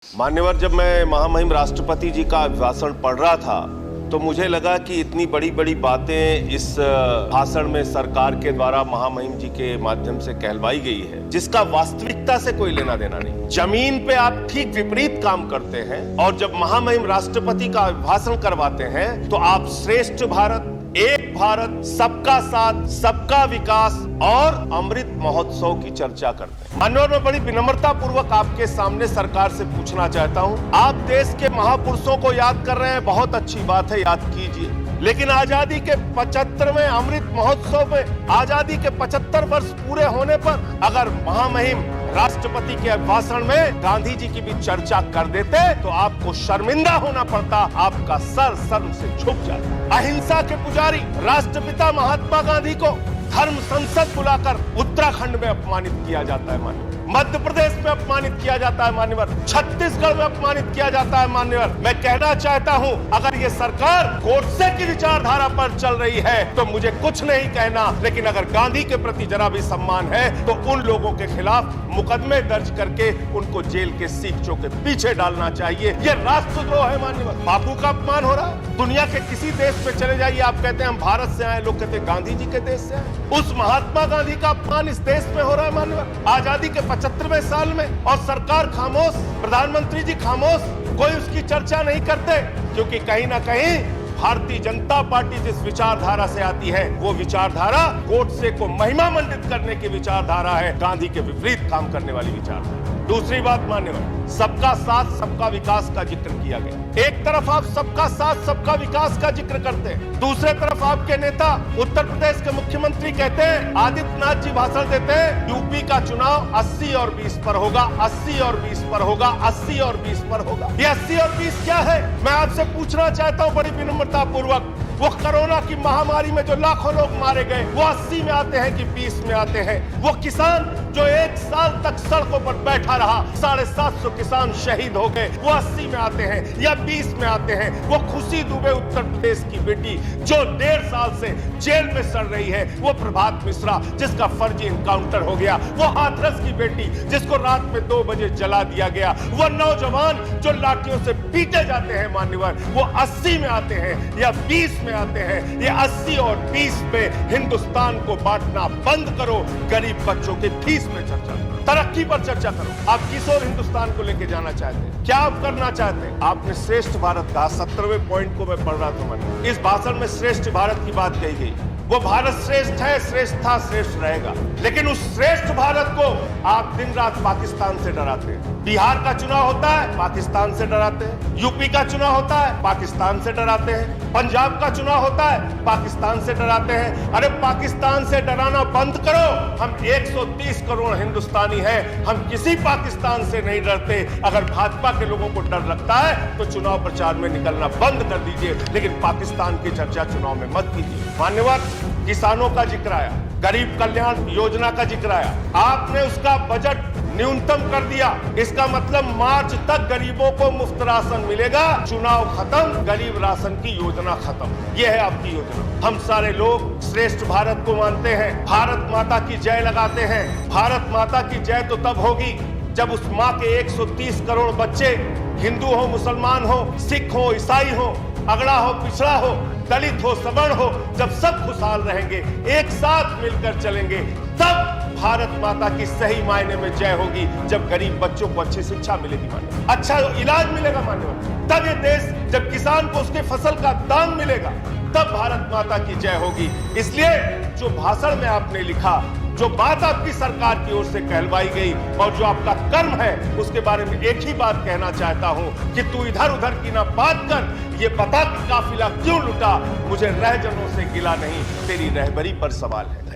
मान्यवर, जब मैं महामहिम राष्ट्रपति जी का भाषण पढ़ रहा था तो मुझे लगा कि इतनी बड़ी बड़ी बातें इस भाषण में सरकार के द्वारा महामहिम जी के माध्यम से कहलवाई गई है, जिसका वास्तविकता से कोई लेना देना नहीं। जमीन पे आप ठीक विपरीत काम करते हैं और जब महामहिम राष्ट्रपति का भाषण करवाते हैं तो आप श्रेष्ठ भारत, एक भारत, सबका साथ, सबका विकास और अमृत महोत्सव की चर्चा करते हैं। मान्यवर, मैं बड़ी विनम्रता पूर्वक आपके सामने सरकार से पूछना चाहता हूं, आप देश के महापुरुषों को याद कर रहे हैं, बहुत अच्छी बात है, याद कीजिए, लेकिन आजादी के 75वें अमृत महोत्सव में आजादी के 75 वर्ष पूरे होने पर अगर महामहिम राष्ट्रपति के भाषण में गांधी जी की भी चर्चा कर देते तो आपको शर्मिंदा होना पड़ता, आपका सर शर्म से झुक जाता। अहिंसा के पुजारी राष्ट्रपिता महात्मा गांधी को धर्म संसद बुलाकर उत्तराखंड में अपमानित किया जाता है मान्यवर, मध्य प्रदेश में अपमानित किया जाता है मान्यवर, छत्तीसगढ़ में अपमानित किया जाता है मान्यवर। मैं कहना चाहता हूं, अगर ये सरकार गोडसे की विचारधारा पर चल रही है तो मुझे कुछ नहीं कहना, लेकिन अगर गांधी के प्रति जरा भी सम्मान है तो उन लोगों के खिलाफ मुकदमे दर्ज करके उनको जेल के सीखचों के पीछे डालना चाहिए। ये राष्ट्रद्रोह है मान्यवर, बापू का अपमान हो रहा है। दुनिया के किसी देश में चले जाइए, आप कहते हैं हम भारत से आए, लोग कहते हैं गांधी जी के देश से आए। उस महात्मा गांधी का अपमान इस देश में हो रहा है मान्यवर, आजादी के 75वें साल में, और सरकार खामोश, प्रधानमंत्री जी खामोश, कोई उसकी चर्चा नहीं करते, क्योंकि कहीं ना कहीं भारतीय जनता पार्टी जिस विचारधारा से आती है वो विचारधारा गोडसे को महिमा मंडित करने की विचारधारा है, गांधी के विपरीत काम करने वाली विचारधारा। दूसरी बात मान्यवर, सबका साथ सबका विकास का जिक्र किया गया। एक तरफ आप सबका साथ सबका विकास का जिक्र करते हैं, दूसरे तरफ आपके नेता उत्तर प्रदेश के मुख्यमंत्री कहते हैं, आदित्यनाथ जी भाषण देते हैं, यूपी का चुनाव 80 और 20 पर होगा, 80 और 20 पर होगा, 80 और 20 पर होगा। ये 80 और 20 क्या है? मैं आपसे पूछना चाहता हूं बड़ी विनम्रता पूर्वक, वो कोरोना की महामारी में जो लाखों लोग मारे गए वो 80 में आते हैं कि 20 में आते हैं? वो किसान जो 1 साल तक सड़कों पर बैठा रहा, 750 किसान शहीद हो गए, वो 80 में आते हैं या 20 में आते हैं? वो खुशी दुबे उत्तर प्रदेश की बेटी जो 1.5 साल से जेल में सड़ रही है, वो प्रभात मिश्रा जिसका फर्जी इनकाउंटर हो गया, वो हाथरस की बेटी जिसको रात में 2 बजे जला दिया गया, वो नौजवान जो लाठियों से पीटे जाते हैं मान्यवर, वो 80 में आते हैं या 20 में आते हैं? ये 80 और 20 पे हिंदुस्तान को बांटना बंद करो, गरीब बच्चों के फीस में चर्चा करो, तरक्की पर चर्चा करो। आप किस और हिंदुस्तान को लेके जाना चाहते हैं? क्या आप करना चाहते हैं? आपने श्रेष्ठ भारत का 17वें पॉइंट को मैं पढ़ रहा था मन, इस भाषण में श्रेष्ठ भारत की बात कही गई। वो भारत श्रेष्ठ है, श्रेष्ठ था, श्रेष्ठ रहेगा, लेकिन उस श्रेष्ठ भारत को आप दिन रात पाकिस्तान से डराते हैं। बिहार का चुनाव होता है, पाकिस्तान से डराते हैं। यूपी का चुनाव होता है, पाकिस्तान से डराते हैं। पंजाब का चुनाव होता है, पाकिस्तान से डराते हैं। अरे पाकिस्तान से डराना बंद करो, हम 130 करोड़ हिंदुस्तानी हैं, हम किसी पाकिस्तान से नहीं डरते। अगर भाजपा के लोगों को डर लगता है तो चुनाव प्रचार में निकलना बंद कर दीजिए, लेकिन पाकिस्तान की चर्चा चुनाव में मत कीजिए। मान्यवर, किसानों का जिक्र आया, गरीब कल्याण योजना का जिक्र आया, आपने उसका बजट न्यूनतम कर दिया। इसका मतलब मार्च तक गरीबों को मुफ्त राशन मिलेगा, चुनाव खत्म, गरीब राशन की योजना खत्म। यह है आपकी योजना। हम सारे लोग श्रेष्ठ भारत को मानते हैं, भारत माता की जय लगाते हैं। भारत माता की जय तो तब होगी जब उस माँ के 130 करोड़ बच्चे, हिंदू हो, मुसलमान हो, सिख हो, ईसाई हो, अगड़ा हो, पिछड़ा हो, दलित हो, सवर्ण हो, जब सब खुशहाल रहेंगे, एक साथ मिलकर चलेंगे, तब भारत माता की सही मायने में जय होगी। जब गरीब बच्चों को अच्छी शिक्षा मिलेगी मान्यवर, अच्छा इलाज मिलेगा मान्यवर, तब ये देश, जब किसान को उसके फसल का दाम मिलेगा, तब भारत माता की जय होगी। इसलिए जो भाषण में आपने लिखा, जो बात आपकी सरकार की ओर से कहलवाई गई और जो आपका कर्म है, उसके बारे में एक ही बात कहना चाहता हूं कि तू इधर उधर की ना बात कर, ये बता कि काफिला क्यों लुटा, मुझे रहजनों से गिला नहीं, तेरी रहबरी पर सवाल है।